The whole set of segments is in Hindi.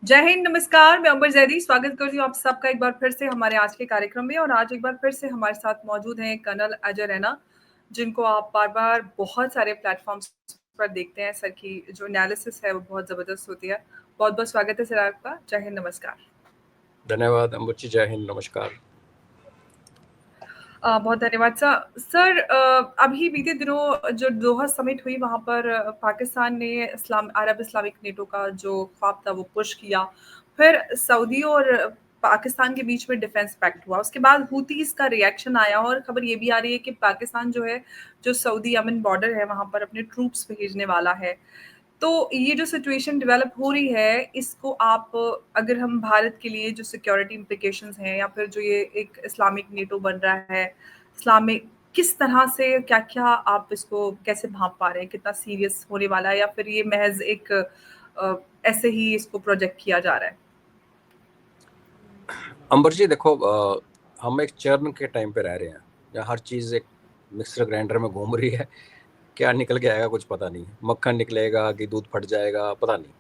जय हिंद, नमस्कार। मैं अंबर जैदी स्वागत करती हूँ आप सबका एक बार फिर से हमारे आज के कार्यक्रम में। और आज एक बार फिर से हमारे साथ मौजूद हैं कर्नल अजय रैना, जिनको आप बार-बार बहुत सारे प्लेटफ़ॉर्म्स पर देखते हैं। सर की जो एनालिसिस है वो बहुत ज़बरदस्त होती है। बहुत-बहुत स्वागत है सर आपका। जय हिंद, नमस्कार। धन्यवाद अंबर जी, जय हिंद, नमस्कार। बहुत धन्यवाद सर। अभी बीते दिनों जो दोहा समिट हुई वहाँ पर पाकिस्तान ने अरब इस्लामिक नेटो का जो ख्वाब था वो पुश किया। फिर सऊदी और पाकिस्तान के बीच में डिफेंस पैक्ट हुआ। उसके बाद हूतीज़ का रिएक्शन आया और खबर ये भी आ रही है कि पाकिस्तान जो है, जो सऊदी यमन बॉर्डर है वहाँ पर अपने ट्रूप्स भेजने वाला है। तो ये जो सिचुएशन डेवलप हो रही है, इसको आप अगर हम भारत के लिए जो सिक्योरिटी इम्प्लिकेशंस हैं या फिर जो ये एक इस्लामिक नेटो बन रहा है, इस्लामिक किस तरह से क्या-क्या आप इसको कैसे भाँप पा रहे हैं? कितना सीरियस होने वाला है या फिर ये महज़ एक ऐसे ही इसको प्रोजेक्ट किया जा रहा है? अंबर जी देखो, हम एक चर्न के टाइम पे रह रहे हैं जहाँ हर चीज़ एक मिक्सर ग्राइंडर में घूम रही है। क्या निकल के आएगा कुछ पता नहीं, मक्खन निकलेगा कि दूध फट जाएगा पता नहीं,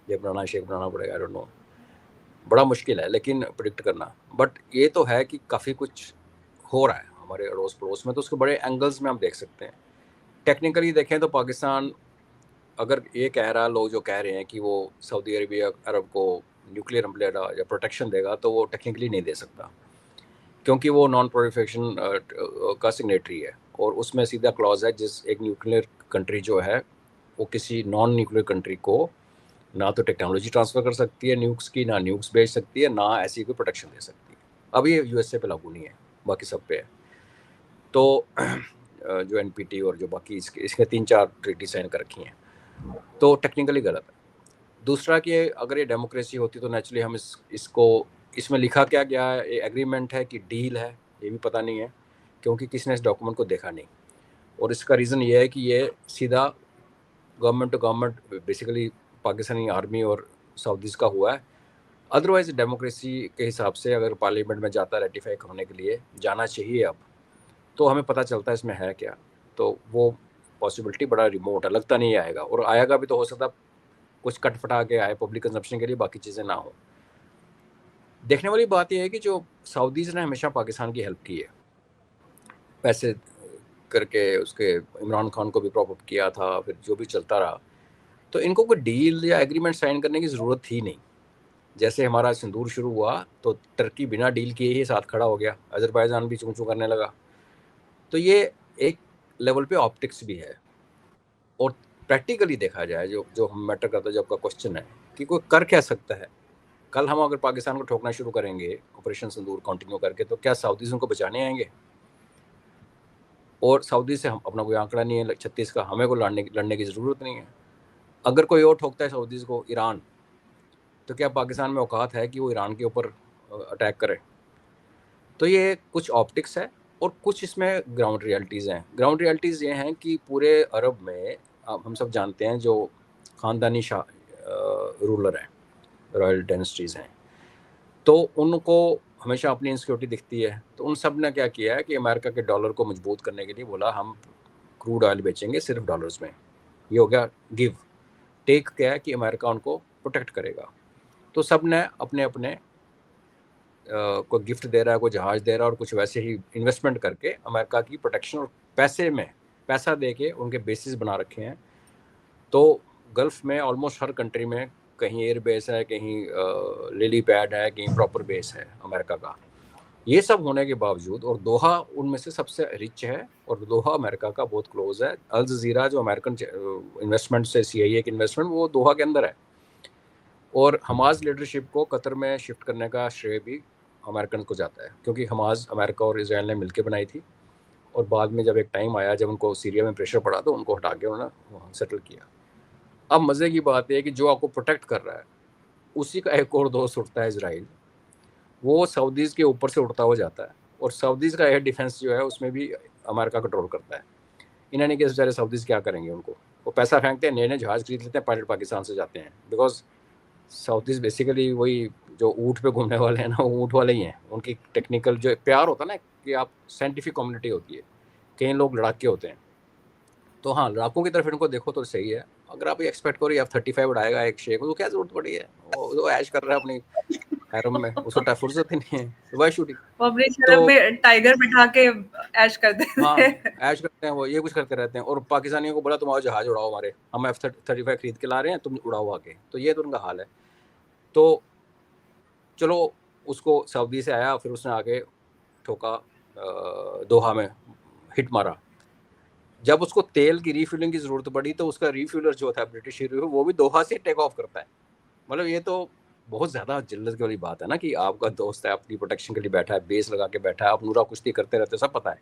ये बनाना शेक बनाना पड़ेगा, आई डोंट नो। बड़ा मुश्किल है लेकिन प्रिडिक्ट करना। बट ये तो है कि काफ़ी कुछ हो रहा है हमारे अड़ोस पड़ोस में, तो उसके बड़े एंगल्स में हम देख सकते हैं। टेक्निकली देखें तो पाकिस्तान अगर ये कह रहा, लोग जो कह रहे हैं कि वो सऊदी अरेबिया अरब को न्यूक्लियर अम्ब्रेला या प्रोटेक्शन देगा, तो वो टेक्निकली नहीं दे सकता क्योंकि वो नॉन प्रोलिफरेशन का सिग्नेटरी है और उसमें सीधा क्लॉज है जिस एक न्यूक्लियर कंट्री जो है वो किसी नॉन न्यूक्लियर कंट्री को ना तो टेक्नोलॉजी ट्रांसफ़र कर सकती है न्यूक्स की, ना न्यूक्स भेज सकती है, ना ऐसी कोई प्रोटेक्शन दे सकती है। अब ये यूएसए पे लागू नहीं है, बाकी सब पे है। तो जो एनपीटी और जो बाकी इसके 3-4 ट्रीटी साइन कर रखी हैं, तो टेक्निकली गलत है। दूसरा कि अगर ये डेमोक्रेसी होती तो नेचुरली हम इसको इसमें लिखा क्या गया है, ये एग्रीमेंट है कि डील है, ये भी पता नहीं है क्योंकि किसी ने इस डॉक्यूमेंट को देखा नहीं। और इसका रीज़न ये है कि ये सीधा government to government basically Pakistani army और सऊदीज़ का हुआ है। अदरवाइज डेमोक्रेसी के हिसाब से अगर पार्लियामेंट में जाता रेटिफाई होने के लिए जाना चाहिए अब, तो हमें पता चलता है इसमें है क्या। तो वो पॉसिबिलिटी बड़ा रिमोट है, लगता नहीं आएगा, और आएगा भी तो हो सकता कुछ कटफटा के आए पब्लिक कंजप्शन के लिए, बाकी चीज़ें ना हो। देखने वाली बात यह है कि जो सऊदीज़ ने हमेशा पाकिस्तान की हेल्प की है, पैसे करके उसके इमरान खान को भी प्रॉप अप किया था, फिर जो भी चलता रहा, तो इनको कोई डील या एग्रीमेंट साइन करने की ज़रूरत थी नहीं। जैसे हमारा सिंदूर शुरू हुआ तो टर्की बिना डील किए ही साथ खड़ा हो गया, अजरबैजान भी चूं चूं करने लगा। तो ये एक लेवल पे ऑप्टिक्स भी है। और प्रैक्टिकली देखा जाए, जो जो हम मैटर करता है, जो आपका क्वेश्चन है कि कोई कर क्या सकता है, कल हम अगर पाकिस्तान को ठोकना शुरू करेंगे ऑपरेशन सिंदूर कंटिन्यू करके, तो क्या सऊदीज़ उनको बचाने आएंगे? और सऊदी से हम अपना कोई आंकड़ा नहीं है 36 का, हमें को लड़ने की ज़रूरत नहीं है। अगर कोई और ठोकता है सऊदीज़ को, ईरान, तो क्या पाकिस्तान में औकात है कि वो ईरान के ऊपर अटैक करे? तो ये कुछ ऑप्टिक्स है और कुछ इसमें ग्राउंड रियलिटीज़ हैं। ग्राउंड रियलिटीज़ ये हैं कि पूरे अरब में हम सब जानते हैं जो ख़ानदानी रूलर हैं, रॉयल डायनेस्टीज़ हैं, तो उनको हमेशा अपनी इनसिक्योरिटी दिखती है। तो उन सब ने क्या किया है कि अमेरिका के डॉलर को मजबूत करने के लिए बोला हम क्रूड ऑयल बेचेंगे सिर्फ डॉलर्स में। ये हो गया गिव। टेक क्या है कि अमेरिका उनको प्रोटेक्ट करेगा। तो सब ने अपने अपने कोई गिफ्ट दे रहा है, कोई जहाज़ दे रहा है, और कुछ वैसे ही इन्वेस्टमेंट करके अमेरिका की प्रोटेक्शन और पैसा दे के उनके बेसिस बना रखे हैं। तो गल्फ़ में ऑलमोस्ट हर कंट्री में कहीं एयर बेस है, कहीं लिली पैड है, कहीं प्रॉपर बेस है अमेरिका का। ये सब होने के बावजूद, और दोहा उनमें से सबसे रिच है और दोहा अमेरिका का बहुत क्लोज है। अल जज़ीरा जो अमेरिकन इन्वेस्टमेंट से CIA की इन्वेस्टमेंट, वो दोहा के अंदर है। और हमास लीडरशिप को कतर में शिफ्ट करने का श्रेय भी अमेरिकन को जाता है, क्योंकि हमास अमेरिका और इसराइल ने मिलकर बनाई थी, और बाद में जब एक टाइम आया जब उनको सीरिया में प्रेशर पड़ा तो उनको हटा के उन्होंने वहाँ सेटल किया। अब मज़े की बात है कि जो आपको प्रोटेक्ट कर रहा है उसी का एक और दोस्त उठता है, इसराइल। वो सऊदीज़ के ऊपर से उड़ता हुआ जाता है, और सऊदीज़ का एयर डिफेंस जो है उसमें भी अमेरिका कंट्रोल करता है। इन्होंने के बेचारे सऊदीज़ क्या करेंगे, उनको वो पैसा फेंकते हैं, नए नए जहाज़ खरीद लेते हैं, पायलट पाकिस्तान से जाते हैं। बिकॉज सऊदीज़ बेसिकली वही जो ऊँट पे घूमने वाले हैं ना, वो ऊँट वाले ही हैं। उनकी टेक्निकल जो प्यार होता है ना, कि आप साइंटिफिक कम्युनिटी होती है, कई लोग लड़ाके होते हैं, तो हाँ, लड़ाकों की तरफ इनको देखो तो सही है। अगर आप ये एक्सपेक्ट करो F-35 उड़ाएगा एक शेख, तो क्या जरूरत पड़ी है? वो ऐश कर रहा है अपनी हैरम में, उसको फुर्सत ही नहीं है, वाई शुड ही? वो अपने तो शर्म में टाइगर बिठा के ऐश करते थे। हाँ, ऐश करते हैं वो, ये कुछ करते रहते हैं। और पाकिस्तानियों को बोला तुम आओ जहाज उड़ाओ हमारे, हम F-35 खरीद के ला रहे हैं, तुम उड़ाओ आके। तो ये तो उनका हाल है। तो चलो, उसको सऊदी से आया, फिर उसने आके ठोका दोहा में, हिट मारा। जब उसको तेल की रिफ्यूलिंग की जरूरत पड़ी तो उसका रिफ्यूलर जो था ब्रिटिश वो भी दोहा से टेक ऑफ करता है। मतलब ये तो बहुत ज़्यादा जिल्लत वाली बात है ना, कि आपका दोस्त है, आपकी प्रोटेक्शन के लिए बैठा है, बेस लगा के बैठा है, आप नूरा कुश्ती करते रहते, सब पता है,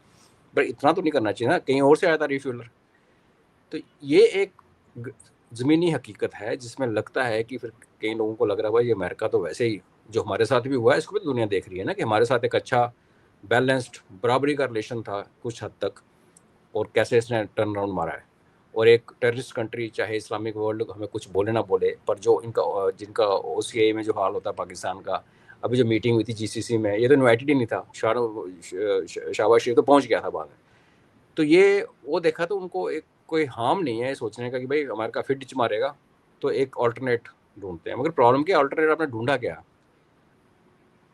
पर इतना तो नहीं करना चाहिए ना, कहीं और से आया था रिफ्यूलर। तो ये एक ज़मीनी हकीकत है जिसमें लगता है कि फिर कई लोगों को लग रहा है भाई ये अमेरिका तो वैसे ही, जो हमारे साथ भी हुआ है इसको भी दुनिया देख रही है ना, कि हमारे साथ एक अच्छा बैलेंस्ड बराबरी का रिलेशन था कुछ हद तक, और कैसे इसने टर्न अराउंड मारा है। और एक टेररिस्ट कंट्री, चाहे इस्लामिक वर्ल्ड हमें कुछ बोले ना बोले, पर जो इनका जिनका OCI में जो हाल होता है पाकिस्तान का, अभी जो मीटिंग हुई थी GCC में, ये तो इन्वाइटेड ही नहीं था, शाहबाज शरीफ तो पहुंच गया था बाद में। तो ये वो देखा तो उनको एक कोई हार्म नहीं है सोचने का कि भाई अमेरिका फिर डिच मारेगा, तो एक ऑल्टरनेट ढूंढते हैं। मगर प्रॉब्लम क्या, ऑल्टरनेट आपने ढूंढा क्या?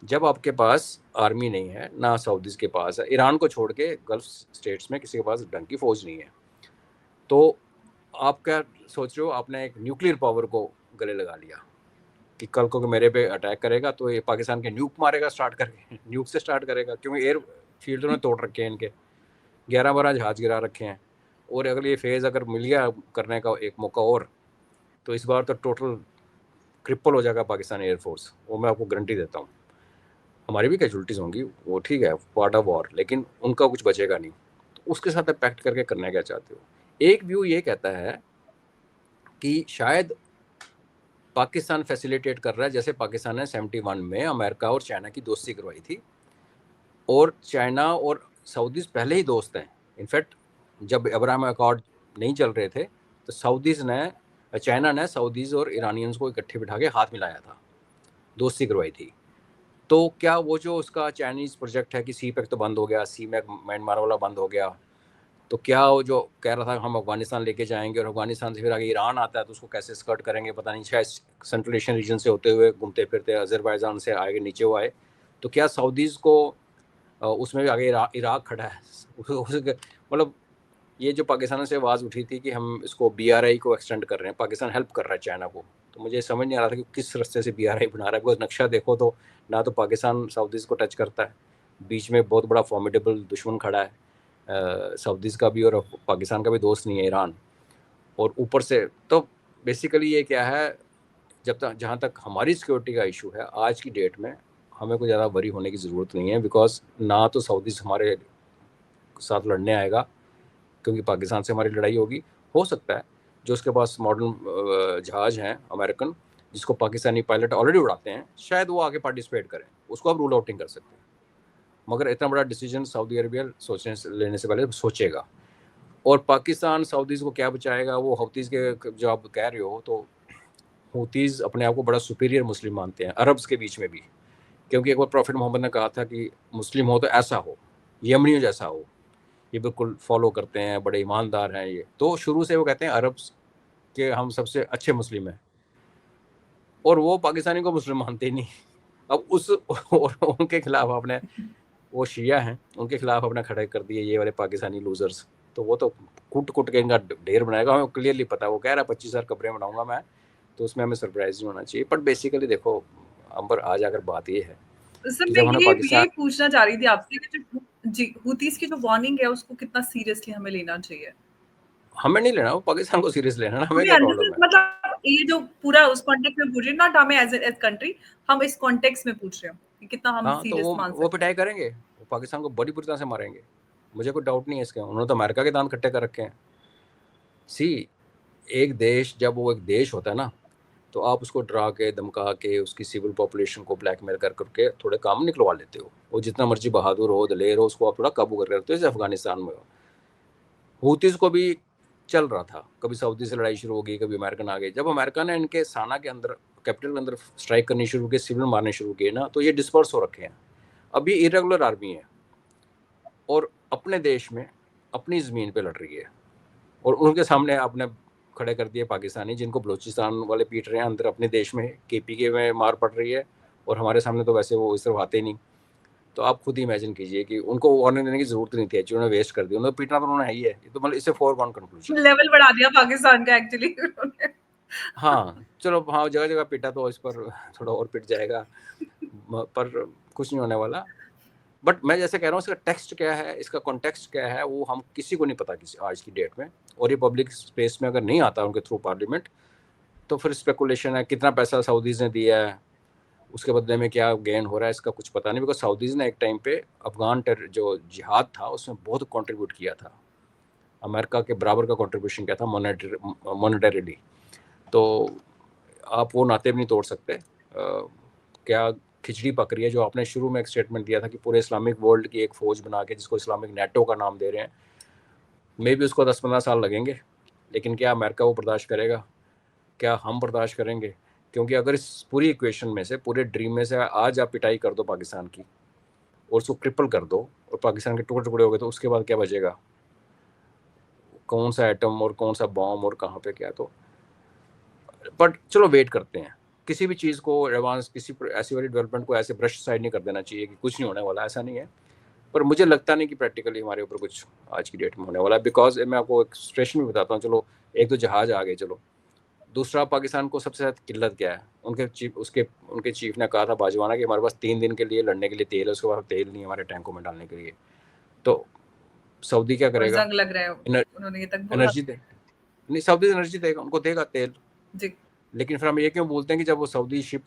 जब आपके पास आर्मी नहीं है ना, सऊदीज के पास है, ईरान को छोड़ के गल्फ स्टेट्स में किसी के पास ढंग की फौज नहीं है, तो आप क्या सोच रहे हो? आपने एक न्यूक्लियर पावर को गले लगा लिया कि कल को मेरे पे अटैक करेगा तो ये पाकिस्तान के न्यूक मारेगा, स्टार्ट करके न्यूक से स्टार्ट करेगा, क्योंकि एयर फील्ड उन्होंने तोड़ रखे हैं, इनके 11-12 जहाज गिरा रखे हैं। और अगर ये फेज़ अगर मिल गया करने का एक मौका और, तो इस बार तो टोटल क्रिपल हो जाएगा पाकिस्तानी एयरफोर्स, वो मैं आपको गारंटी देता हूँ। हमारी भी कैजुअलिटीज़ होंगी, वो ठीक है, पार्ट ऑफ वॉर, लेकिन उनका कुछ बचेगा नहीं। तो उसके साथ पैक्ट करके करना क्या चाहते हो? एक व्यू ये कहता है कि शायद पाकिस्तान फैसिलिटेट कर रहा है, जैसे पाकिस्तान ने 71 में अमेरिका और चाइना की दोस्ती करवाई थी, और चाइना और सऊदीज़ पहले ही दोस्त हैं। इनफैक्ट जब अब्राहम अकॉर्ड नहीं चल रहे थे, तो चाइना ने सऊदीज़ और ईरानियंस को इकट्ठे बिठा के हाथ मिलाया था, दोस्ती करवाई थी। तो क्या वो जो उसका चाइनीज़ प्रोजेक्ट है कि CPEC तो बंद हो गया, CMEC म्यांमार वाला बंद हो गया, तो क्या वो जो कह रहा था हम अफगानिस्तान लेके जाएंगे, और अफगानिस्तान से फिर आगे ईरान आता है तो उसको कैसे स्कर्ट करेंगे पता नहीं, शायद सेंट्रल एशियन रीजन से होते हुए घूमते फिरते अजरबैजान से आगे नीचे वो आए, तो क्या सऊदीज़ को उसमें भी आगे इराक खड़ा है मतलब ये जो पाकिस्तान से आवाज़ उठी थी कि हम इसको BRI को एक्सटेंड कर रहे हैं, पाकिस्तान हेल्प कर रहा है चाइना को, तो मुझे समझ नहीं आ रहा था कि किस रास्ते से BRI बना रहा है, बिकॉज नक्शा देखो तो ना तो पाकिस्तान सऊदीज़ को टच करता है, बीच में बहुत बड़ा फॉर्मिडेबल दुश्मन खड़ा है, सऊदीज़ का भी और पाकिस्तान का भी दोस्त नहीं है ईरान, और ऊपर से तो बेसिकली ये क्या है, जब तक जहाँ तक हमारी सिक्योरिटी का इशू है आज की डेट में, हमें कोई ज़्यादा वरी होने की ज़रूरत नहीं है, बिकॉज ना तो सऊदीज़ हमारे साथ लड़ने आएगा क्योंकि पाकिस्तान से हमारी लड़ाई होगी। हो सकता है जो उसके पास मॉडर्न जहाज़ हैं अमेरिकन, जिसको पाकिस्तानी पायलट ऑलरेडी उड़ाते हैं, शायद वो आगे पार्टिसिपेट करें, उसको आप रूल आउटिंग कर सकते हैं। मगर इतना बड़ा डिसीजन सऊदी अरबिया लेने से पहले सोचेगा। और पाकिस्तान सऊदीज़ को क्या बचाएगा, वो हौतीज़ के जो आप कह रहे हो, तो हौतीज़ अपने आप को बड़ा सुपीरियर मुस्लिम मानते हैं अरब्स के बीच में भी, क्योंकि एक बार प्रॉफिट मोहम्मद ने कहा था कि मुस्लिम हो तो ऐसा हो, यमनियों जैसा हो, ये बिल्कुल फॉलो करते हैं, बड़े ईमानदार हैं ये, तो शुरू से वो कहते हैं अरब्स के हम सबसे अच्छे मुस्लिम हैं, और वो पाकिस्तानी को मुस्लिम मानते ही नहीं। अब उस और उनके खिलाफ आपने, वो शिया हैं, उनके खिलाफ अपना खड़े कर दिए ये वाले पाकिस्तानी लूजर्स, तो वो तो कुट कुट के इनका ढेर बनाएगा, हमें क्लियरली पता है। वो कह रहा है 25,000 कब्रें बनाऊंगा मैं, तो उसमें हमें सरप्राइज नहीं होना चाहिए। बट बेसिकली देखो अंबर, आज अगर बात ये है सर कि मैं जब हमने ये पाकिस्तान, पूछना चाह रही थी आपसे कि जो जी हुतीस की जो वार्निंग है उसको कितना सीरियसली हमें लेना चाहिए? हमें नहीं लेना, वो पाकिस्तान को सीरियस लेना ना, हमें हमें क्या अंदर से प्रॉब्लम है? मतलब ये जो पूरा उस कॉन्टेक्स्ट में पूछ रही हूँ, नॉट हमें एज कंट्री, हम इस कॉन्टेक्स्ट में पूछ रहे हो कि कितना हम हाँ, तो सीरियस मान वो सकते हैं। पिटाई करेंगे, वो पाकिस्तान को बड़ी बुरी तरह से मारेंगे, मुझे कोई डाउट नहीं है इसके। उन्होंने तो अमेरिका के दांत खट्टे कर रखे हैं। सी, एक देश जब वो एक देश होता है ना, तो आप उसको डरा के धमका के उसकी सिविल पॉपुलेशन को ब्लैकमेल कर करके थोड़े काम निकलवा लेते हो। वो जितना मर्जी बहादुर हो, दलेर हो, उसको आप थोड़ा काबू करके रखते हो, जैसे अफगानिस्तान में हो। हूतीस को भी चल रहा था, कभी सऊदी से लड़ाई शुरू हो गई, कभी अमेरिकन आ गए। जब अमेरिका ने इनके साना के अंदर, कैपिटल के अंदर स्ट्राइक करनी शुरू की, सिविल मारने शुरू किए ना, तो ये डिस्पर्स हो रखे हैं। अभी इरेगुलर आर्मी है और अपने देश में अपनी ज़मीन पे लड़ रही है, और उनके सामने आपने खड़े कर दिए पाकिस्तानी, जिनको बलूचिस्तान वाले पीट रहे हैं अंदर अपने देश में, केपीके में मार पड़ रही है, और हमारे सामने तो वैसे वो इस तरफ आते ही नहीं। तो आप खुद ही इमेजिन कीजिए कि उनको वार्निंग देने की जरूरत नहीं थी, जिन्होंने वेस्ट कर दिया, उन्होंने पीटना तो उन्होंने है ही है। ये तो मतलब इससे फॉरगॉन कंक्लूजन है। लेवल बढ़ा दिया पाकिस्तान का एक्चुअली उन्होंने। हाँ चलो, हाँ जगह जगह पीटा, तो इस पर थोड़ा और पिट जाएगा, पर कुछ नहीं होने वाला। बट मैं जैसे कह रहा हूँ, इसका टेक्स्ट क्या है, इसका कॉन्टेक्स्ट क्या है, वो हम किसी को नहीं पता किसी आज की डेट में। और ये पब्लिक स्पेस में अगर नहीं आता उनके थ्रू पार्लियामेंट, तो फिर स्पेकुलेशन है कितना पैसा सऊदीज ने दिया है, उसके बदले में क्या गेन हो रहा है, इसका कुछ पता नहीं। बिकॉज सऊदीज ने एक टाइम पे अफगान जो जिहाद था उसमें बहुत कंट्रीब्यूट किया था, अमेरिका के बराबर का कंट्रीब्यूशन किया था मॉनेटरीली। तो आप वो नाते भी नहीं तोड़ सकते। क्या खिचड़ी पक रही है, जो आपने शुरू में एक स्टेटमेंट दिया था कि पूरे इस्लामिक वर्ल्ड की एक फ़ौज बना के, जिसको इस्लामिक नेटो का नाम दे रहे हैं, मे भी उसको 10-15 साल लगेंगे, लेकिन क्या अमेरिका वो बर्दाश्त करेगा, क्या हम बर्दाश्त करेंगे? क्योंकि अगर इस पूरी इक्वेशन में से, पूरे ड्रीम में से आज आप पिटाई कर दो पाकिस्तान की और उसको ट्रिपल कर दो और पाकिस्तान के टुकड़े टुकड़े हो गए, तो उसके बाद क्या बचेगा? कौन सा एटम और कौन सा बॉम्ब और कहाँ पे क्या? तो बट चलो वेट करते हैं। किसी भी चीज़ को एडवांस, किसी ऐसी वाली डेवलपमेंट को ऐसे ब्रश साइड नहीं कर देना चाहिए कि कुछ नहीं होने वाला, ऐसा नहीं है। पर मुझे लगता नहीं कि प्रैक्टिकली हमारे ऊपर कुछ आज की डेट में होने वाला है। बिकॉज मैं आपको एक सिचुएशन भी बताता हूँ। चलो, एक तो जहाज आ गए, चलो। दूसरा, पाकिस्तान को सबसे ज़्यादा किल्लत क्या है? उनके चीफ ने कहा था बाजवाना कि हमारे पास 3 दिन के लिए लड़ने के लिए तेल है, उसके बाद तेल नहीं है हमारे टैंकों में डालने के लिए। तो सऊदी क्या और करेगा? जंग लग रहा है, उन्होंने ये तक बोला। एनर्जी दे नहीं, सऊदी एनर्जी देगा, उनको देगा तेल। जी। लेकिन फिर हम ये क्यों बोलते हैं कि जब वो सऊदी शिप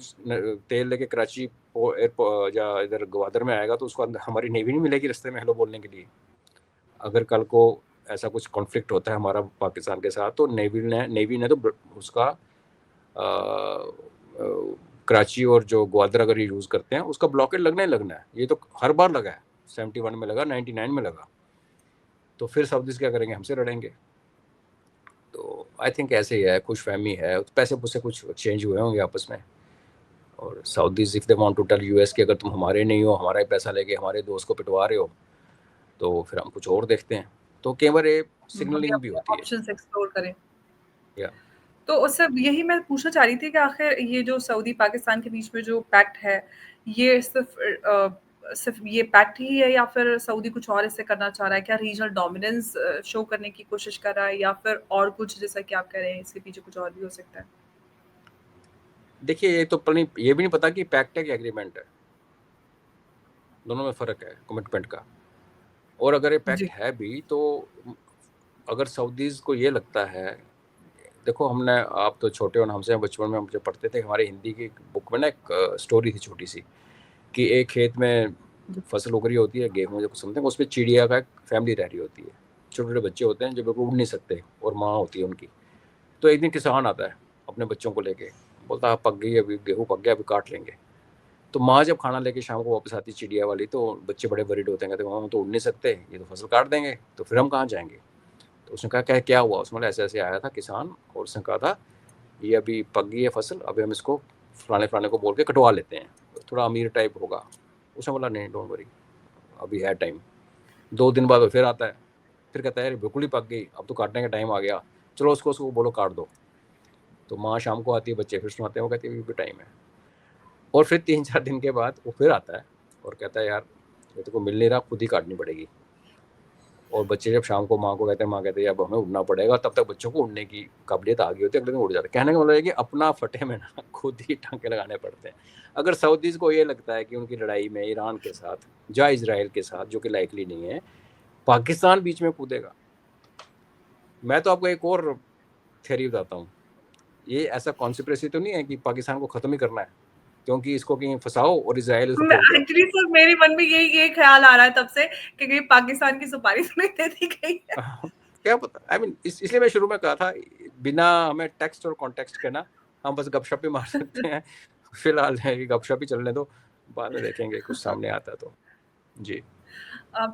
तेल लेके कराची या इधर ग्वादर में आएगा, तो उसको हमारी नेवी नहीं मिलेगी रास्ते में हेलो बोलने के लिए? अगर कल को ऐसा कुछ कॉन्फ्लिक्ट होता है हमारा पाकिस्तान के साथ, तो नेवी ने तो उसका कराची और जो ग्वादर अगर ये यूज़ करते हैं, उसका ब्लॉकेट लगना ही लगना है। ये तो हर बार लगा है, 71 में लगा, 99 में लगा। तो फिर सऊदीज क्या करेंगे? हमसे लड़ेंगे। तो आई थिंक ऐसे ही है, खुश फहमी है, पैसे पुसे कुछ चेंज हुए होंगे आपस में। और Saudis if they want to tell us कि अगर तुम हमारे नहीं हो, हमारा ही पैसा लेके हमारे दोस्त को पिटवा रहे हो, तो फिर हम कुछ और देखते हैं। तो कई बार ये हम भी सिग्नलिंग भी अपने होती है। ऑप्शंस एक्सप्लोर करें। या तो उससे यही मैं पूछना चाह रही थी कि आखिर ये जो सऊदी पाकिस्तान के बीच में जो पैक्ट है, ये सिर्फ ये पैक्ट ही है, या फिर सऊदी कुछ और इससे करना चाह रहा है? क्या रीजनल डोमिनेंस शो करने की कोशिश कर रहा है, या फिर और कुछ, जैसा कि आप कह रहे हैं इसके पीछे कुछ और भी हो सकता है? देखिए, ये तो ये भी नहीं पता कि पैक्ट है कि एग्रीमेंट है। दोनों में फ़र्क है कमिटमेंट का। और अगर ये पैक्ट जी। है भी, तो अगर सऊदीज़ को ये लगता है, देखो हमने, आप तो छोटे हो ना, हमसे बचपन में हम जब पढ़ते थे, हमारे हिंदी की बुक में ना एक स्टोरी थी छोटी सी, कि एक खेत में फसल उग रही होती है, गेहूँ जब समथिंग, उसमें चिड़िया का एक फैमिली रह रही होती है। छोटे छोटे बच्चे होते हैं जो बिल्कुल उड़ नहीं सकते, और माँ होती है उनकी। तो एक दिन किसान आता है अपने बच्चों को लेके, बोलता है पक गई, अभी गेहूँ पक गया, अभी काट लेंगे। तो माँ जब खाना लेके शाम को वापस आती चिड़िया वाली, तो बच्चे बड़े वरीड होते हैं, कहते हैं हम तो उड़ नहीं सकते, ये तो फसल काट देंगे, तो फिर हम कहाँ जाएंगे? तो उसने कहा क्या हुआ? उसमें बोला ऐसे ऐसे आया था किसान, और उसने कहा था ये अभी पक गई है फसल, अभी हम इसको फलाने फलाने को बोल के कटवा लेते हैं, थोड़ा अमीर टाइप होगा। उसने बोला नहीं, डोंट वरी, अभी है टाइम। 2 दिन बाद वो फिर आता है, फिर कहता है यार बिल्कुल ही पक गई, अब तो काटने का टाइम आ गया, चलो उसको बोलो काट दो। तो माँ शाम को आती है, बच्चे फिर सुनाते हैं, वो कहती है अभी भी टाइम है। और फिर 3-4 दिन के बाद वो फिर आता है और कहता है यार ये तो को मिल नहीं रहा, खुद ही काटनी पड़ेगी। और बच्चे जब शाम को माँ को कहते हैं, माँ कहते हैं अब हमें उड़ना पड़ेगा, तब तक बच्चों को उड़ने की काबिलियत आ गई होती है, अगले दिन उड़ जाते हैं। कहने का मतलब है कि अपना फटे में ना खुद ही टांके लगाने पड़ते हैं। अगर सऊदीज़ को ये लगता है कि उनकी लड़ाई में ईरान के साथ या इसराइल के साथ, जो कि लाइकली नहीं है, पाकिस्तान बीच में कूदेगा। मैं तो आपको एक और थ्योरी बताता हूँ। ये ऐसा कॉन्स्पिरेसी तो नहीं है कि पाकिस्तान को ख़त्म ही करना है, क्योंकि इसको कहीं फंसाओ और इसराइल इसको तोड़ दे। एक्चुअली सर मेरे मन में यही ख्याल आ रहा है तब से कि कहीं पाकिस्तान की सुपारी तो नहीं दे दी गई है। क्या पता, आई मीन इसलिए मैं शुरू में कहा था, बिना हमें टेक्स्ट और कॉन्टेक्स्ट के ना, हम बस गपशप ही मार सकते हैं। फिलहाल है कि गपशप ही चलने दो, बाद में देखेंगे कुछ सामने आता है तो। जी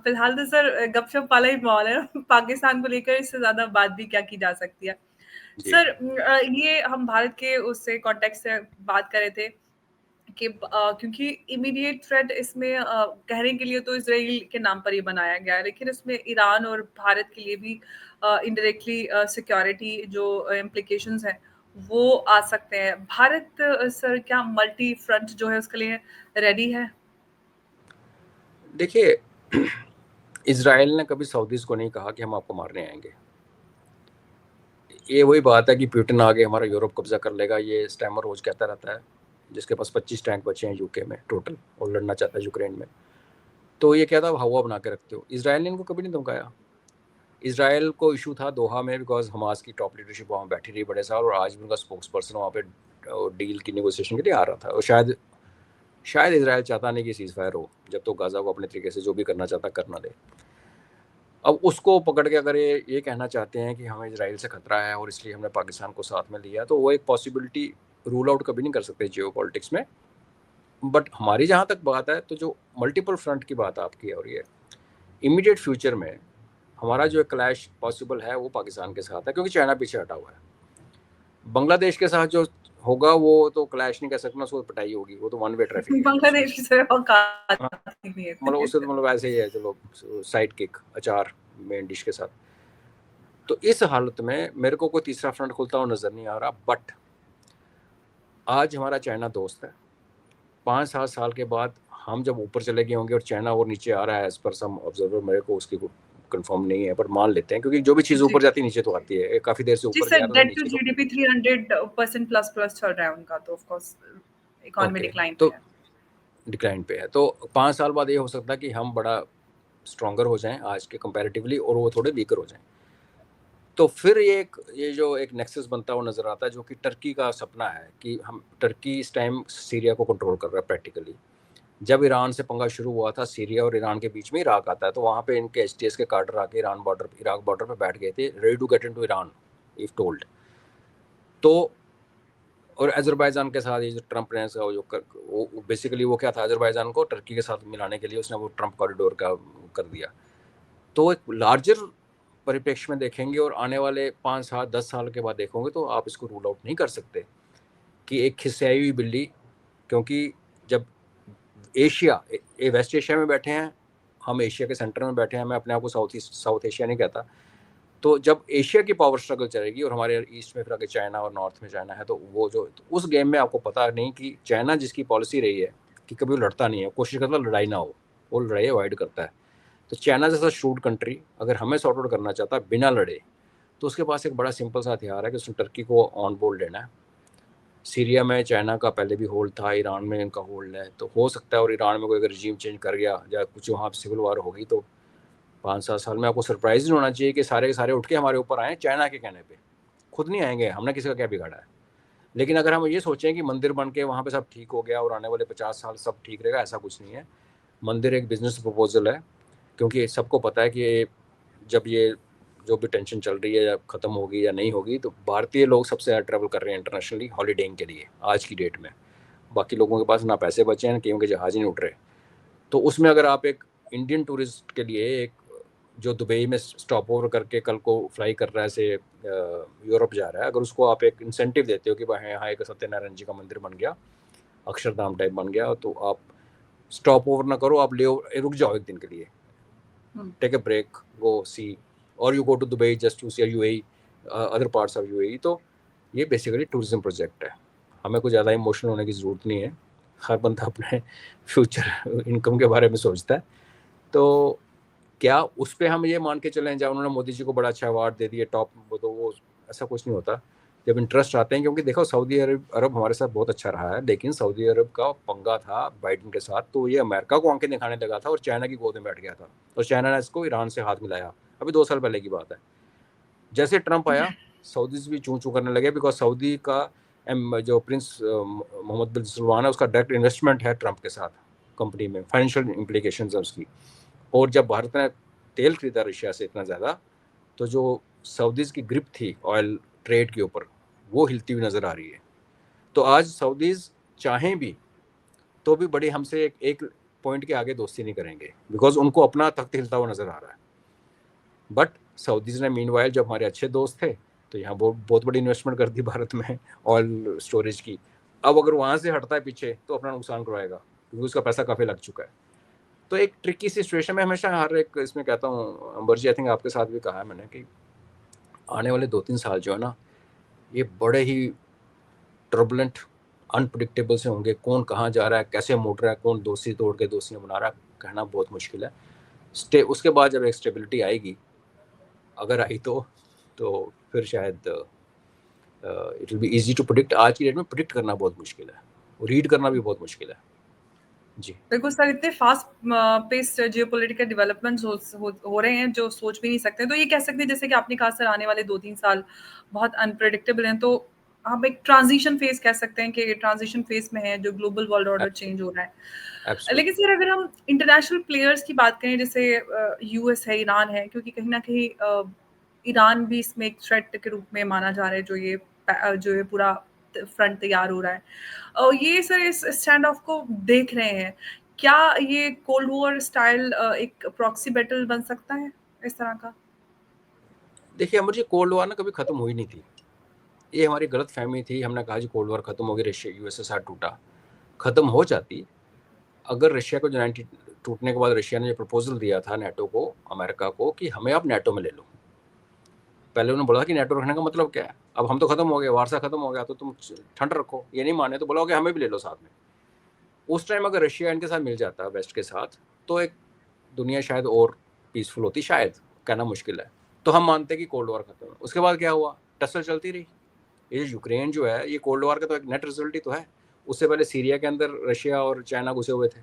फिलहाल तो सर गपशप वाला ही माहौल है पाकिस्तान को लेकर, इससे ज्यादा बात भी क्या की जा सकती है। जी सर ये हम भारत के उससे कॉन्टेक्स्ट से बात कर रहे थे कि क्योंकि इमीडिएट थ्रेट इसमें कहने के लिए तो इसराइल के नाम पर ही बनाया गया है, लेकिन इसमें ईरान और भारत के लिए भी इनडायरेक्टली सिक्योरिटी जो इम्प्लीकेशंस हैं वो आ सकते हैं। भारत सर क्या मल्टी फ्रंट जो है उसके लिए रेडी है? देखिए, इजराइल ने कभी सऊदीज को नहीं कहा कि हम आपको मारने आएंगे। ये वही बात है कि पुतिन आगे हमारा यूरोप कब्जा कर लेगा, ये स्टैमर रोज कहता रहता है, जिसके पास 25 टैंक बचे हैं यूके में टोटल और लड़ना चाहता है यूक्रेन में। तो ये कहता है हवा बना के रखते हो। इसराइल ने इनको कभी नहीं धमकाया। इसराइल को इशू था दोहा में, बिकॉज हमास की टॉप लीडरशिप वहाँ बैठी रही बड़े साल, और आज भी उनका स्पोक्स पर्सन वहाँ पे डील की नेगोशिएशन के लिए आ रहा था। और शायद इसराइल चाहता नहीं कि सीज फायर हो, जब तो गाजा को अपने तरीके से जो भी करना चाहता करना दे। अब उसको पकड़ के अगर ये कहना चाहते हैं कि हमें इजराइल से खतरा है और इसलिए हमने पाकिस्तान को साथ में लिया, तो वो एक पॉसिबिलिटी रूल आउट कभी नहीं कर सकते जियो पॉलिटिक्स में। बट हमारी जहाँ तक बात है, तो जो मल्टीपल फ्रंट की बात आपकी है, और ये इमीडिएट फ्यूचर में हमारा जो क्लैश पॉसिबल है वो पाकिस्तान के साथ है, क्योंकि चाइना पीछे हटा हुआ है। बांग्लादेश के साथ जो होगा वो तो क्लैश नहीं कह सकना, उसको पिटाई होगी, वो तो वन वे ट्रैफिक है। बांग्लादेश से औकात हाँ, नहीं है। मतलब उससे तो मतलब ऐसे ही है, चलो साइड किक अचार मेन डिश के साथ। तो इस हालत में मेरे को कोई तीसरा फ्रंट खुलता हुआ नजर नहीं आ रहा। बट आज हमारा चाइना दोस्त है, 5-7 साल के बाद हम जब ऊपर चले गए होंगे और चाइना और नीचे आ रहा है, एज पर सम ऑब्जर्वर, मेरे को उसकी कंफर्म नहीं है, पर मान लेते हैं, क्योंकि जो भी चीज़ जी ऊपर जाती है नीचे तो आती है। काफ़ी देर से जी ऊपर सर, गया था तो डेट टू नीचे तो। जीडीपी 300% प्लस प्लस चल रहा है उनका, तो of course economy okay, decline पे तो है। डिक्लाइन पे है, तो 5 साल बाद ये हो सकता है कि हम बड़ा स्ट्रॉन्गर हो जाएं आज के कंपैरेटिवली, और वो थोड़े वीकर हो जाएं। तो फिर ये जो एक नेक्सस बनता हुआ नजर आता है, जो कि टर्की का सपना है कि हम टर्की इस टाइम सीरिया को कंट्रोल कर रहा है प्रैक्टिकली। जब ईरान से पंगा शुरू हुआ था, सीरिया और ईरान के बीच में इराक आता है, तो वहाँ पे इनके एचटीएस के कार्टर आके इराक बॉर्डर पे बैठ गए थे, ready to get into Iran if told. तो और अजरबैजान के साथ ये जो ट्रंप ने वो बेसिकली वो क्या था, अजरबैजान को टर्की के साथ मिलाने के लिए उसने वो ट्रंप कॉरिडोर का कर दिया। तो एक लार्जर परिप्रेक्ष्य में देखेंगे और आने वाले 5-7-10 साल के बाद देखोगे, तो आप इसको रूल आउट नहीं कर सकते कि एक खिसियाई हुई बिल्ली, क्योंकि जब वेस्ट एशिया में बैठे हैं, हम एशिया के सेंटर में बैठे हैं, मैं अपने आप को साउथ एशिया नहीं कहता, तो जब एशिया की पावर स्ट्रगल चलेगी और हमारे ईस्ट में फिर आगे चाइना और नॉर्थ में चाइना है, तो वो जो तो उस गेम में आपको पता नहीं कि चाइना जिसकी पॉलिसी रही है कि कभी वो लड़ता नहीं है, कोशिश करता लड़ाई ना हो, वो लड़ाई अवॉइड करता है। तो चाइना जैसा शूट कंट्री अगर हमें सॉर्ट आउट करना चाहता है बिना लड़े, तो उसके पास एक बड़ा सिंपल सा हथियार है कि उसने टर्की को ऑन बोर्ड लेना है। सीरिया में चाइना का पहले भी होल्ड था, ईरान में इनका होल्ड है, तो हो सकता है और ईरान में कोई अगर रजीम चेंज कर गया या कुछ वहाँ सिविल वार होगी, तो 5-7 साल में आपको सरप्राइज नहीं होना चाहिए कि सारे के सारे उठ के हमारे ऊपर आए चाइना के कहने पे। खुद नहीं आएंगे, हमने किसी का क्या बिगाड़ा है। लेकिन अगर हम ये सोचें कि मंदिर बन के वहाँ पे सब ठीक हो गया और आने वाले 50 साल सब ठीक रहेगा, ऐसा कुछ नहीं है। मंदिर एक बिजनेस प्रपोजल है, क्योंकि सबको पता है कि जब ये जो भी टेंशन चल रही है या ख़त्म होगी या नहीं होगी, तो भारतीय लोग सबसे ज़्यादा ट्रैवल कर रहे हैं इंटरनेशनली हॉलीडेइंग के लिए आज की डेट में। बाकी लोगों के पास ना पैसे बचे हैं, क्योंकि जहाज़ ही नहीं उठ रहे। तो उसमें अगर आप एक इंडियन टूरिस्ट के लिए एक जो दुबई में स्टॉप ओवर करके कल को फ्लाई कर रहा है से यूरोप जा रहा है, अगर उसको आप एक इंसेंटिव देते हो कि भाई यहाँ एक सत्यनारायण जी का मंदिर बन गया, अक्षरधाम टाइप बन गया, तो आप स्टॉप ओवर ना करो, आप रुक जाओ एक दिन के लिए, take a break, go see, और you go to Dubai just to see UAE, other parts of UAE. तो ये बेसिकली टूरिज्म प्रोजेक्ट है, हमें कुछ ज़्यादा इमोशनल होने की ज़रूरत नहीं है। हर बंदा अपने फ्यूचर इनकम के बारे में सोचता है। तो क्या उस पर हम ये मान के चलें जब उन्होंने मोदी जी को बड़ा अच्छा अवार्ड दे दिया टॉप, तो वो ऐसा कुछ नहीं होता। जब इंटरेस्ट आते हैं, क्योंकि देखो सऊदी अरब हमारे साथ बहुत अच्छा रहा है, लेकिन सऊदी अरब का पंगा था बाइडन के साथ, तो ये अमेरिका को आंखें दिखाने लगा था और चाइना की गोद में बैठ गया था, और चाइना ने इसको ईरान से हाथ मिलाया। अभी 2 साल पहले की बात है। जैसे ट्रंप आया, सऊदीज भी चूं चूं करने लगे, बिकॉज सऊदी का जो प्रिंस मोहम्मद बिन सलमान है, उसका डायरेक्ट इन्वेस्टमेंट है ट्रंप के साथ कंपनी में, फाइनेंशियल इम्प्लीकेशन है उसकी। और जब भारत ने तेल खरीदा रशिया से इतना ज़्यादा, तो जो सऊदीज की ग्रिप थी ऑयल ट्रेड के ऊपर, वो हिलती हुई नज़र आ रही है। तो आज सऊदीज चाहें भी तो भी बड़ी हमसे एक पॉइंट के आगे दोस्ती नहीं करेंगे, बिकॉज उनको अपना तख्त हिलता हुआ नज़र आ रहा है। बट सऊदीज ने मीनवाइल जब हमारे अच्छे दोस्त थे, तो यहाँ बहुत बड़ी इन्वेस्टमेंट कर दी भारत में ऑयल स्टोरेज की, अब अगर वहाँ से हटता है पीछे तो अपना नुकसान करवाएगा, क्योंकि उसका पैसा काफ़ी लग चुका है। तो एक ट्रिकी सी सिचुएशन में हमेशा हर एक इसमें कहता हूँ, अंबर जी, आई थिंक आपके साथ भी कहा है मैंने कि आने वाले 2-3 साल जो है ना, ये बड़े ही टर्बुलेंट, अनप्रिडिक्टेबल से होंगे। कौन कहाँ जा रहा है, कैसे मुड़ रहा है, कौन दोस्ती तोड़ के दोस्तियाँ बना रहा है, कहना बहुत मुश्किल है। उसके बाद जब एक स्टेबिलिटी आएगी, अगर आई तो फिर शायद it will be easy to predict. आज की डेट में प्रिडिक्ट करना बहुत मुश्किल है, रीड करना भी बहुत मुश्किल है। जी। बिल्कुल सर, इतने फास्ट पेस्ड जियोपॉलिटिकल डेवलपमेंट्स हो रहे हैं जो सोच भी नहीं सकते। तो ये कह सकते हैं जैसे कि आपने कहा सर, आने वाले 2-3 साल बहुत अनप्रेडिक्टेबल हैं, तो हम एक ट्रांजिशन फेज कह सकते हैं कि ट्रांजिशन फेज में है, जो ग्लोबल वर्ल्ड ऑर्डर चेंज हो रहा है। लेकिन एब्सोल्युटली। सर अगर हम इंटरनेशनल प्लेयर्स की बात करें, जैसे यूएस है, ईरान है, क्योंकि कहीं ना कहीं ईरान भी इसमें एक थ्रेट के रूप में माना जा रहा है, जो ये पूरा फ्रंट तैयार हो रहा है। ये सर इस स्टैंड ऑफ को देख रहे हैं, क्या ये कोल्ड वॉर स्टाइल एक प्रॉक्सी बैटल बन सकता है इस तरह का? देखिए अमर जी, कोल्ड वॉर ना कभी ख़त्म हुई नहीं थी। ये हमारी गलत फहमी थी। हमने कहा जी कोल्ड वॉर ख़त्म हो गई, रशिया यूएसएसआर टूटा। ख़त्म हो जाती अगर रशिया को जो 90 टूटने के बाद रशिया ने जो प्रपोजल दिया था नेटो को, अमेरिका को, कि हमें आप नेटो में ले लो। पहले उन्होंने बोला कि नेटो रखने का मतलब क्या है, अब हम तो खत्म हो गए, वारसा खत्म हो गया, तो तुम ठंड रखो। ये नहीं माने तो बोला कि हमें भी ले लो साथ में। उस टाइम अगर रशिया इनके साथ मिल जाता, वेस्ट के साथ, तो एक दुनिया शायद और पीसफुल होती, शायद, कहना मुश्किल है। तो हम मानते कि कोल्ड वॉर खत्म है। उसके बाद क्या हुआ, टसल चलती रही। ये यूक्रेन जो है, ये कोल्ड वॉर का तो एक नेट रिजल्ट ही तो है। उससे पहले सीरिया के अंदर रशिया और चाइना घुसे हुए थे,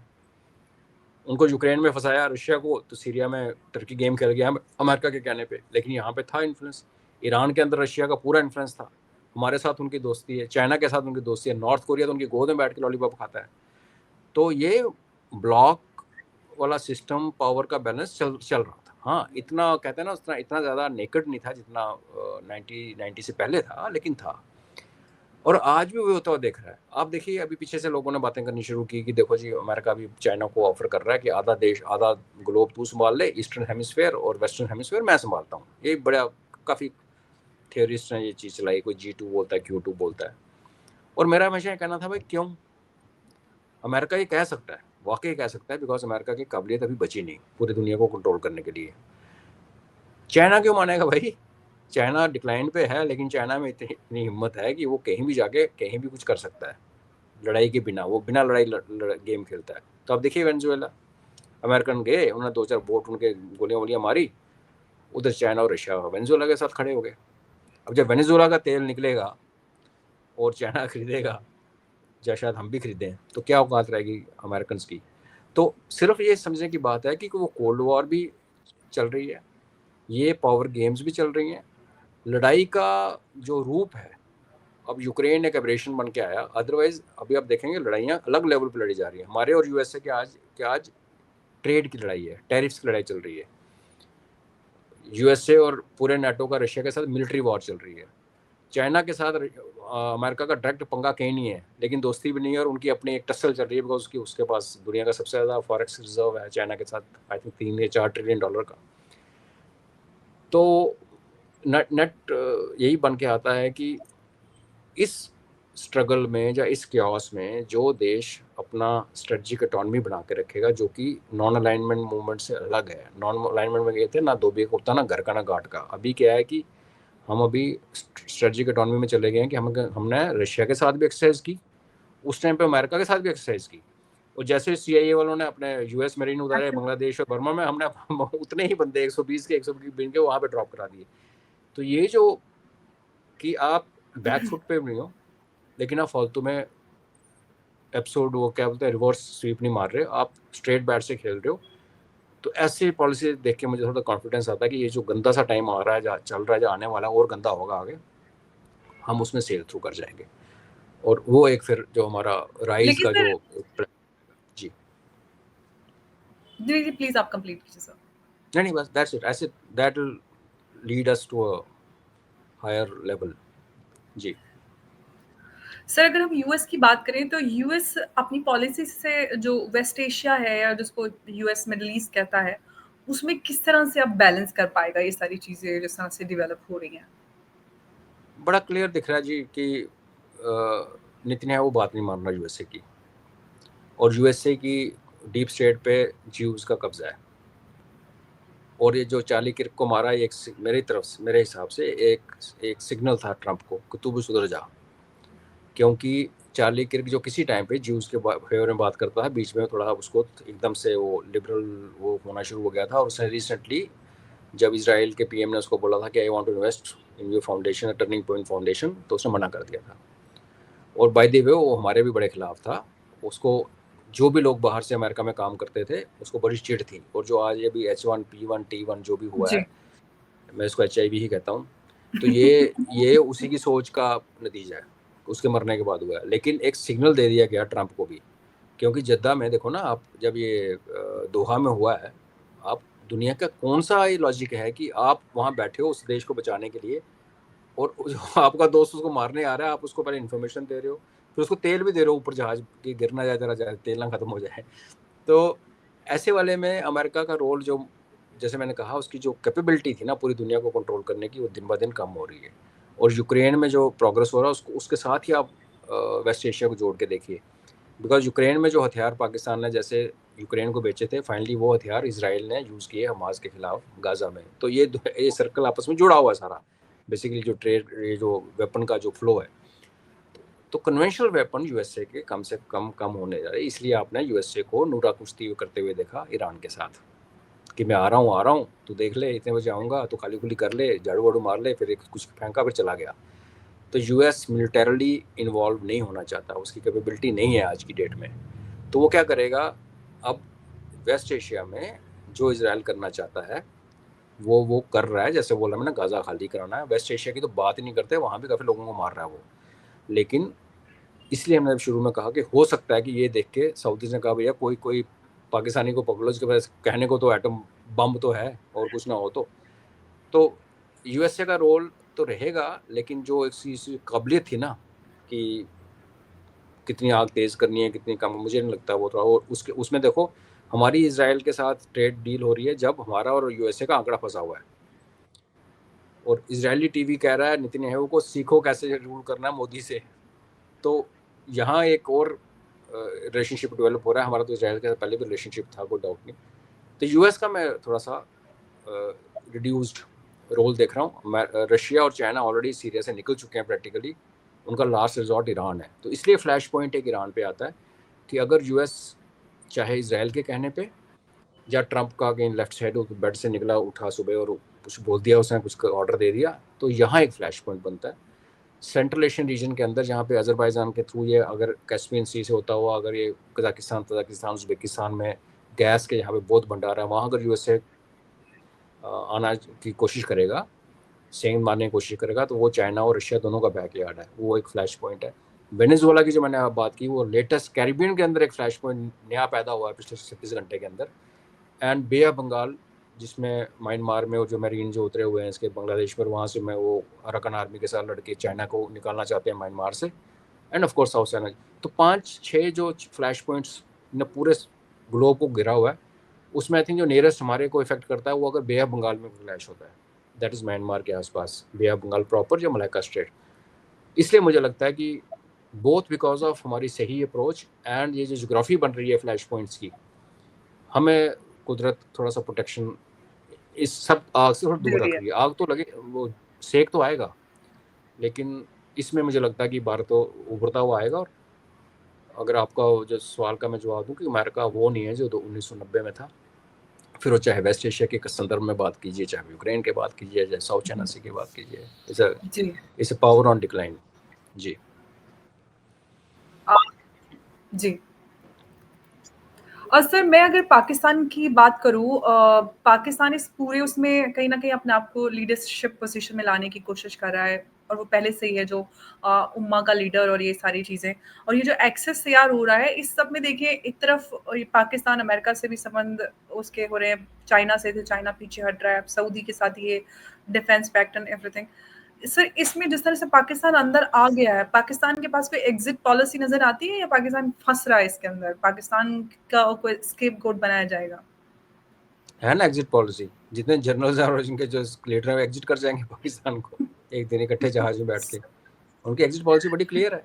उनको यूक्रेन में फंसाया रशिया को, तो सीरिया में टर्की गेम खेल गया अमेरिका के कहने पे। लेकिन यहाँ पे था इन्फ्लुएंस, ईरान के अंदर रशिया का पूरा इन्फ्लुएंस था। हमारे साथ उनकी दोस्ती है, चाइना के साथ उनकी दोस्ती है, नॉर्थ कोरिया तो उनकी गोद में बैठ के लॉलीपॉप खाता है। तो ये ब्लॉक वाला सिस्टम, पावर का बैलेंस चल रहा था। हाँ, इतना कहते हैं ना, उतना इतना ज़्यादा नेकेड नहीं था जितना 90 से पहले था, लेकिन था। और आज भी वो होता हुआ देख रहा है। आप देखिए, अभी पीछे से लोगों ने बातें करनी शुरू की कि देखो जी, अमेरिका भी चाइना को ऑफर कर रहा है कि आधा देश, आधा ग्लोब तू संभाल ले, ईस्टर्न हेमिस्फेयर, और वेस्टर्न हेमिस्फेयर मैं संभालता हूँ। ये बड़ा, काफ़ी थियोरिस्ट ने ये चीज़ चलाई, कोई G2 बोलता है, Q2 बोलता है। और मेरा हमेशा ये कहना था, भाई क्यों? अमेरिका ये कह सकता है, वाकई कह सकता है, बिकॉज अमेरिका की काबिलियत अभी बची नहीं पूरी दुनिया को कंट्रोल करने के लिए। चाइना क्यों मानेगा भाई? चाइना डिक्लाइन पे है, लेकिन चाइना में इतनी हिम्मत है कि वो कहीं भी जाके कहीं भी कुछ कर सकता है, लड़ाई के बिना। वो बिना लड़ाई गेम खेलता है। तो अब देखिए वेनेजुएला, अमेरिकन गए, उन्होंने 2-4 बोट उनके गोलियां वोलियां मारी, उधर चाइना और रशिया वेनेजुएला के साथ खड़े हो गए। अब जब वेनेजुएला का तेल निकलेगा और चाइना खरीदेगा, या शायद हम भी खरीदें, तो क्या औकात रहेगी अमेरिकन की? तो सिर्फ ये समझने की बात है कि वो कोल्ड वॉर भी चल रही है, ये पावर गेम्स भी चल रही हैं। लड़ाई का जो रूप है, अब यूक्रेन एक एब्रेशन बन के आया, अदरवाइज अभी आप देखेंगे लड़ाइयाँ अलग लेवल पर लड़ी जा रही है। हमारे और यूएसए के आज ट्रेड की लड़ाई है, टैरिफ्स की लड़ाई चल रही है। यूएसए और पूरे नाटो का रशिया के साथ मिलिट्री वॉर चल रही है। चाइना के साथ अमेरिका का डायरेक्ट पंगा कहीं नहीं है, लेकिन दोस्ती भी नहीं है, और उनकी अपनी एक टसल चल रही है, बिकॉज उसके पास दुनिया का सबसे ज़्यादा फॉरेक्स रिजर्व है चाइना के साथ, आई थिंक $3 या $4 ट्रिलियन का। तो नेट नेट यही बन के आता है कि इस स्ट्रगल में या इस क्यास में जो देश अपना स्ट्रेटजिक ऑटोनॉमी बना के रखेगा, जो कि नॉन अलाइनमेंट मूवमेंट से अलग है। नॉन अलाइनमेंट में कहते हैं ना, दो बेक होता ना घर का ना घाट का। अभी क्या है कि हम अभी स्ट्रेटजिक ऑटोनॉमी में चले गए हैं कि हमने रशिया के साथ भी एक्सरसाइज की, उस टाइम पे अमेरिका के साथ भी एक्सरसाइज की। और जैसे CIA वालों ने अपने US मरीन उतारे अच्छा। बांग्लादेश और बर्मा में, हमने उतने ही बंदे 120 के 120 बिन के वहाँ पे ड्रॉप करा दिए। तो ये जो कि आप बैक फुट पे नहीं हो, लेकिन आप फालतू में एपिसोड, वो क्या बोलते हैं, रिवर्स स्वीप नहीं मार रहे, आप स्ट्रेट बैट से खेल रहे हो। तो ऐसी पॉलिसी देख के मुझे थोड़ा कॉन्फिडेंस आता है कि ये जो गंदा सा टाइम आ रहा है, चल रहा है, जो आने वाला और गंदा होगा आगे, हम उसमें सेल थ्रू कर जाएंगे। और वो एक फिर जो हमारा राइज लेकिन का सर, जो, जी, जी, जी, प्लीज़ आप कंप्लीट कीजिए सर। नहीं बस दैट्स इट, ऐसे that will lead us to a higher level. जी। सर अगर हम यूएस की बात करें, तो यूएस अपनी पॉलिसी से जो वेस्ट एशिया है, या जिसको यूएस मिडल ईस्ट कहता है, उसमें किस तरह से अब बैलेंस कर पाएगा ये सारी चीज़ें जिस तरह से डेवलप हो रही हैं? बड़ा क्लियर दिख रहा है जी कि नेतन्याहू बात नहीं मान रहा यूएसए की, और यूएसए की डीप स्टेट पे ज्यूज का कब्जा है। और ये जो चार्ली किर्क को मारा, एक मेरी तरफ से, मेरे हिसाब से एक सिग्नल था ट्रंप को कि तू भी सुधर जा, क्योंकि चार्ली किर्क जो किसी टाइम पे ज्यूज के फेवर में बात करता है, बीच में थोड़ा उसको एकदम से वो लिबरल वो होना शुरू हो गया था, और उसने रिसेंटली जब इसराइल के पीएम ने उसको बोला था कि I want to invest in your foundation, turning point foundation, तो उसने मना कर दिया था। और बाय द वे वो हमारे भी बड़े खिलाफ था। उसको जो भी लोग बाहर से अमेरिका में काम करते थे उसको बड़ी चिढ़ थी। और जो आज ये भी H1P1T1 जो भी हुआ जी। है, मैं इसको HIV ही कहता हूँ, तो ये उसी की सोच का नतीजा है, उसके मरने के बाद हुआ है। लेकिन एक सिग्नल दे दिया गया ट्रंप को भी, क्योंकि जद्दा में देखो ना आप, जब ये दोहा में हुआ है, आप दुनिया का कौन सा ये लॉजिक है कि आप वहाँ बैठे हो उस देश को बचाने के लिए, और जो आपका दोस्त उसको मारने आ रहा है, आप उसको पहले इन्फॉर्मेशन दे रहे हो, फिर उसको तेल भी दे रहे हो ऊपर जहाज की, गिर ना जाए जरा, जाए तेल ना खत्म हो जाए। तो ऐसे वाले में अमेरिका का रोल, जो जैसे मैंने कहा, उसकी जो कैपेबिलिटी थी ना पूरी दुनिया को कंट्रोल करने की, वो दिन ब दिन कम हो रही है। और यूक्रेन में जो प्रोग्रेस हो रहा है उसको, उसके साथ ही आप वेस्ट एशिया को जोड़ के देखिए। बिकॉज यूक्रेन में जो हथियार पाकिस्तान ने जैसे यूक्रेन को बेचे थे, फाइनली वो हथियार इसराइल ने यूज़ किए हमास के खिलाफ गाजा में। तो ये सर्कल आपस में जुड़ा हुआ है सारा, बेसिकली जो ट्रेड, ये जो वेपन का जो फ्लो है। तो कन्वेंशनल वेपन यूएसए के कम से कम होने जा रहे, इसलिए आपने यूएसए को नूरा कुश्ती करते हुए देखा ईरान के साथ, कि मैं आ रहा हूँ, तू देख ले, इतने बजे आऊँगा, तो खाली खुली कर ले, झाड़ू वाड़ू मार ले, फिर कुछ फेंका, फिर चला गया। तो यूएस मिलिटरली इन्वॉल्व नहीं होना चाहता, उसकी कैपेबिलिटी नहीं है आज की डेट में। तो वो क्या करेगा, अब वेस्ट एशिया में जो इसराइल करना चाहता है वो कर रहा है। जैसे बोला मैंने, गाजा खाली कराना है, वेस्ट एशिया की तो बात ही नहीं करते, वहाँ भी काफ़ी लोगों को मार रहा है वो। लेकिन इसलिए हमने शुरू में कहा कि हो सकता है कि ये देख के सऊदीज ने कहा भैया कोई कोई पाकिस्तानी को पकड़ो, उसके पास कहने को तो एटम बम तो है, और कुछ ना हो तो यूएसए का रोल तो रहेगा। लेकिन जो एक काबिलियत थी ना कि कितनी आग तेज करनी है, कितनी कम, मुझे नहीं लगता वो थोड़ा। और उसके उसमें देखो, हमारी इसराइल के साथ ट्रेड डील हो रही है जब हमारा और यूएसए का आंकड़ा फंसा हुआ है, और इजरायली टीवी कह रहा है नेतन्याहू को सीखो कैसे रूल करना है मोदी से। तो यहाँ एक और रिलेशनशिप डेवलप हो रहा है। हमारा तो इसराइल के साथ पहले भी रिलेशनशिप था, कोई डाउट नहीं। तो यूएस का मैं थोड़ा सा रिड्यूस्ड रोल देख रहा हूँ। रशिया और चाइना ऑलरेडी सीरिया से निकल चुके हैं प्रैक्टिकली, उनका लास्ट रिजॉर्ट ईरान है। तो इसलिए फ्लैश पॉइंट एक ईरान पे आता है कि अगर यूएस चाहे इसराइल के कहने पे, या ट्रंप का अगेन लेफ्ट साइड बेड से निकला उठा सुबह और कुछ बोल दिया, उसने कुछ ऑर्डर दे दिया, तो यहाँ एक फ्लैश पॉइंट बनता है सेंट्रल एशियन रीजन के अंदर, जहाँ पे अजरबैजान के थ्रू ये अगर कैस्पियन सी से होता हुआ अगर ये कजाकिस्तान उज्बेकिस्तान में गैस के यहाँ पे बहुत भंडार है, वहाँ अगर यूएसए आना की कोशिश करेगा, सेंग मारने की कोशिश करेगा, तो वो चाइना और रशिया दोनों का बैकयार्ड है, वो एक फ्लैश पॉइंट है। वेनेजुएला की जो मैंने बात की, वो लेटेस्ट कैरिबियन के अंदर एक फ्लैश पॉइंट नया पैदा हुआ है पिछले 36 घंटे के अंदर। एंड बे ऑफ बंगाल, जिसमें म्यांमार में जो मरीन जो उतरे हुए हैं इसके बांग्लादेश पर, वहाँ से मैं वो अरकन आर्मी के साथ लड़के चाइना को निकालना चाहते हैं म्यांमार से, end of course south China. तो 5-6 जो फ्लैश पॉइंट्स ने पूरे ग्लोब को गिरा हुआ है, उसमें आई थिंक जो नियरेस्ट हमारे को इफेक्ट करता है वो अगर बे ऑफ बंगाल में फ्लैश होता है, दैट इज़ म्यांमार के आसपास, बे ऑफ बंगाल प्रॉपर या मलाक्का स्ट्रेट। इसलिए मुझे लगता है कि बोथ बिकॉज ऑफ हमारी सही अप्रोच एंड ये जो जोग्राफी बन रही है फ्लैश पॉइंट्स की, हमें कुदरत थोड़ा सा प्रोटेक्शन इस सब आग से थोड़ा दे दूर रही रख है। रही है। आग तो लगे, वो सेक तो आएगा, लेकिन इसमें मुझे लगता है कि भारत तो उभरता हुआ आएगा। और अगर आपका जो सवाल का मैं जवाब दूँ कि अमेरिका वो नहीं है जो 1990 में था, फिर वो चाहे वेस्ट एशिया के संदर्भ में बात कीजिए, चाहे यूक्रेन की बात कीजिए, चाहे साउथ चाइना सी की बात कीजिए, जी। It's a power on decline. जी। अ, जी। और सर मैं अगर पाकिस्तान की बात करूँ, पाकिस्तान इस पूरे उसमें कहीं न कहीं अपने आप को लीडरशिप पोज़ीशन में लाने की कोशिश कर रहा है, और वो पहले से ही है जो उम्मा का लीडर और ये सारी चीज़ें। और ये जो एक्सेस तैयार हो रहा है, इस सब में देखिए एक तरफ ये पाकिस्तान अमेरिका से भी संबंध उसके हो रहे हैं, चाइना से थे, चाइना पीछे हट रहा है, अब सऊदी के साथ ये defence pact and everything. Sir इसमें जिस तरह से पाकिस्तान अंदर आ गया है, पाकिस्तान के पास कोई एग्ज़िट पॉलिसी नज़र आती है या पाकिस्तान फँस रहा है इसके अंदर? पाकिस्तान का कोई स्केपगोट बनाया जाएगा? है ना एग्जिट पॉलिसी, जितने जनरल्स हैं और जिनके जो लीडर हैं एग्जिट कर जाएंगे पाकिस्तान को एक दिन इकट्ठे जहाज में बैठ के। उनकी एग्जिट पॉलिसी बड़ी क्लियर है।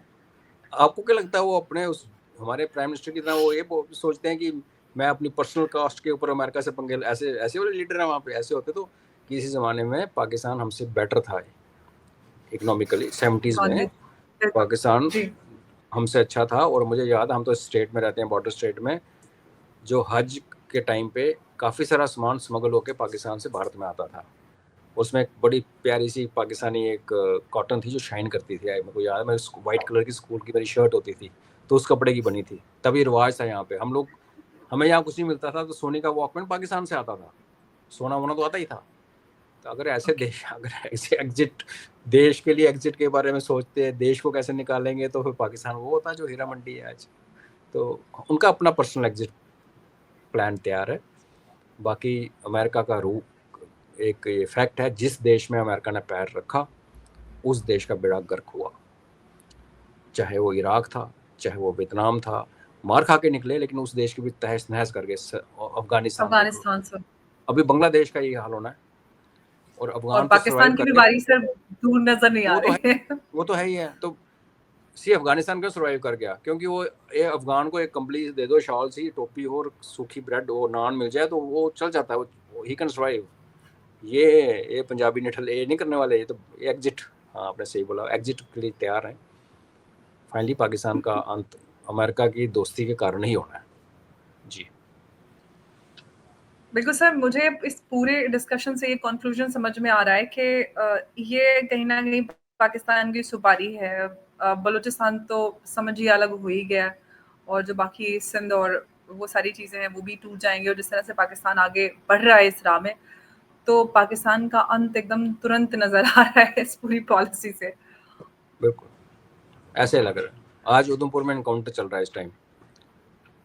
आपको क्या लगता है वो अपने उस हमारे प्राइम मिनिस्टर की तरह वो ये सोचते हैं कि मैं अपनी पर्सनल कास्ट के ऊपर अमेरिका से पंगे ऐसे ऐसे वाले लीडर हैं वहाँ पे? ऐसे होते तो किसी ज़माने में पाकिस्तान हमसे बेटर था इकोनॉमिकली। 70s हाँ जी। में पाकिस्तान जी। हमसे अच्छा था। और मुझे याद है, हम तो स्टेट में रहते हैं, बॉर्डर स्टेट में, जो हज के टाइम पे काफ़ी सारा सामान स्मगल होकर पाकिस्तान से भारत में आता था। उसमें एक बड़ी प्यारी सी पाकिस्तानी एक कॉटन थी जो शाइन करती थी। मेरे को याद है, मैं वाइट कलर की स्कूल की मेरी शर्ट होती थी तो उस कपड़े की बनी थी। तभी रिवाज था यहाँ पे। हमें यहाँ कुछ नहीं मिलता था तो सोने का वॉकमैन पाकिस्तान से आता था। सोना वोना तो आता ही था। तो अगर ऐसे ओके। देश, अगर ऐसे एग्जिट देश के लिए एग्जिट के बारे में सोचते हैं, देश को कैसे निकालेंगे, तो फिर पाकिस्तान वो होता जो हीरा मंडी है आज। तो उनका अपना पर्सनल एग्जिट प्लान तैयार है। बाकी अमेरिका का रूख एक ये फैक्ट है, जिस देश में अमेरिका ने पैर रखा उस देश का बेड़ा गर्क हुआ। चाहे वो इराक था, चाहे वो वियतनाम था, मार खा के निकले, लेकिन उस देश की भी तहस नहस करके। अफगानिस्तान देख लो, अफ़गानिस्तान से। अभी बांग्लादेश का ये हाल होना है। और और अफगान तो सर्वाइव पाकिस्तान की कर भी रहे बारी सर दूर नज़र नहीं आ वो तो है रही है। वो तो है ही है। तो सी अफगानिस्तान क्यों सर्वाइव कर गया? क्योंकि वो ये अफगान को एक कंबली दे दो, शॉल सी, टोपी हो और सूखी ब्रेड और नान मिल जाए तो वो चल जाता है, वो ही कैन सर्वाइव। ये पंजाबी निठल ये नहीं करने वाले। ये तो एग्जिट, हाँ आपने सही बोला, एग्जिट के लिए तैयार है। फाइनली पाकिस्तान का अंत अमेरिका की दोस्ती के कारण ही होना है। जी। बिल्कुल सर, मुझे इस पूरे डिस्कशन से ये कन्क्लूज़न समझ में आ रहा है कि ये कहीं न कहीं पाकिस्तान की सुपारी है। बलूचिस्तान तो समझिए अलग हो ही गया है और जो बाकी सिंध और वो सारी चीज़ें हैं, वो भी टूट जाएँगी और जिस तरह से पाकिस्तान आगे बढ़ रहा है इस राह में, तो पाकिस्तान का अंत एकदम तुरंत नज़र आ रहा है इस पूरी पॉलिसी से। बिल्कुल, ऐसे लग रहा है। आज उधमपुर में एनकाउंटर चल रहा है इस टाइम।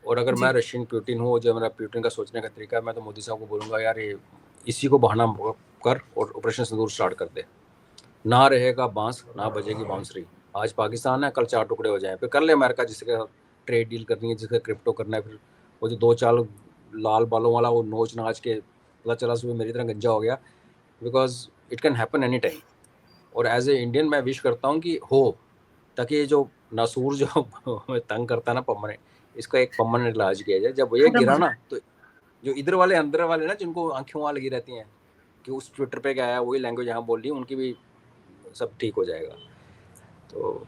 और अगर मैं जी। रशियन प्यूटिन हूँ, जो मेरा प्यूटिन का सोचने का तरीका है, मैं तो मोदी साहब को बोलूँगा, यार ये इसी को बहाना कर और ऑपरेशन सिंदूर स्टार्ट कर दे। ना रहेगा बांस, ना बजेगी बांसुरी। आज पाकिस्तान है, कल 4 टुकड़े हो जाएं, फिर कर ले अमेरिका जिसके साथ ट्रेड डील करनी है, जिसका क्रिप्टो करना है। फिर वो जो 2 4 लाल बालों वाला वो नोच नाच के पता चला सुबह मेरी तरह गंजा हो गया। Because it can happen any time. और एज ए इंडियन मैं विश करता हूँ कि हो, ताकि ये जो नासूर जो हमें तंग करता है ना परमानेंट, इसका एक परमानेंट इलाज किया जाए। जब ये खत्म हो गिरा ना, जाए। तो जो इधर वाले अंदर वाले ना, जिनको आंखें वहाँ लगी रहती हैं कि उस ट्विटर पे क्या आया, वही लैंग्वेज यहाँ बोल रही है, उनकी भी सब ठीक हो जाएगा। तो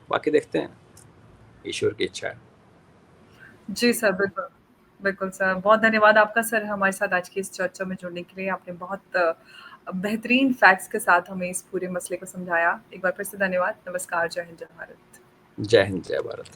बाकी देखते हैं, ईश्वर की इच्छा है। जी सर, बिल्कुल। बिल्कुल सर, बहुत धन्यवाद आपका सर हमारे साथ आज की इस चर्चा में जुड़ने के लिए। आपने बहुत बेहतरीन फैक्ट्स के साथ हमें इस पूरे मसले को समझाया। एक बार फिर से धन्यवाद। नमस्कार, जय हिंद, जय भारत। जय हिंद, जय भारत।